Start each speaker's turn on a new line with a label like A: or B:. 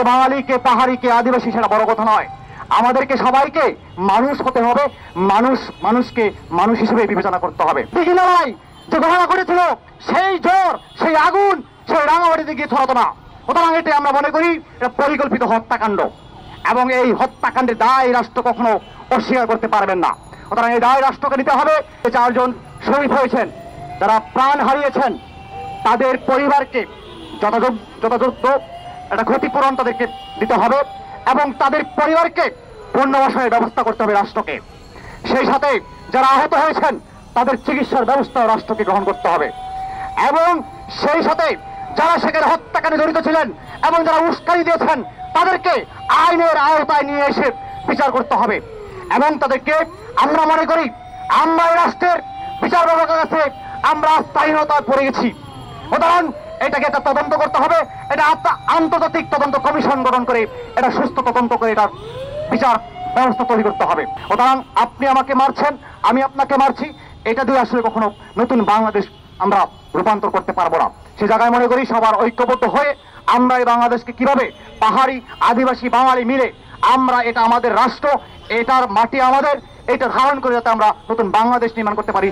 A: কে বাঙালি, কে পাহাড়ি, কে আদিবাসী সেটা বড় কথা নয়। আমাদেরকে সবাইকে মানুষ হতে হবে, মানুষকে মানুষ হিসেবে বিবেচনা করতে হবে। লড়াই যে ঘটনা ঘটেছিল, সেই জ্বর, সেই আগুন, সেই রাঙামাটিতে গিয়ে ছড়াতো না। সুতরাং এটা আমরা মনে করি এটা পরিকল্পিত হত্যাকাণ্ড, এবং এই হত্যাকাণ্ডের দায় রাষ্ট্র কখনো অস্বীকার করতে পারবেন না। সুতরাং এই দায় রাষ্ট্রকে নিতে হবে। 4 জন শহীদ হয়েছেন, যারা প্রাণ হারিয়েছেন, তাদের পরিবারকে যথাযথ একটা ক্ষতিপূরণ তাদেরকে দিতে হবে, এবং তাদের পরিবারকে পুনর্বাসনের ব্যবস্থা করতে হবে রাষ্ট্রকে। সেই সাথে যারা আহত হয়েছেন তাদের চিকিৎসার ব্যবস্থা রাষ্ট্রকে গ্রহণ করতে হবে, এবং সেই সাথে যারা সেখানে হত্যাকাণ্ডে জড়িত ছিলেন এবং যারা উস্কানি দিয়েছেন তাদেরকে আইনের আওতায় নিয়ে এসে বিচার করতে হবে। এবং তাদেরকে আমরা মনে করি আমরা এই রাষ্ট্রের বিচার ব্যবস্থার কাছে আমরা স্থায়ীনতায় পড়ে গেছি। উদাহরণ, এটাকে একটা তদন্ত করতে হবে, এটা আন্তর্জাতিক তদন্ত কমিশন গঠন করে এটা সুস্থ তদন্ত করে এটা বিচার ব্যবস্থা তৈরি করতে হবে। সুতরাং আপনি আমাকে মারছেন, আমি আপনাকে মারছি, এটা দিয়ে আসলে কখনো নতুন বাংলাদেশ আমরা রূপান্তর করতে পারবো না। সে জায়গায় মনে করি সবার ঐক্যবদ্ধ হয়ে আমরা এই বাংলাদেশকে কিভাবে পাহাড়ি, আদিবাসী, বাঙালি মিলে আমরা, এটা আমাদের রাষ্ট্র, এটার মাটি আমাদের, এটা ধারণ করে যাতে আমরা নতুন বাংলাদেশ নির্মাণ করতে পারি।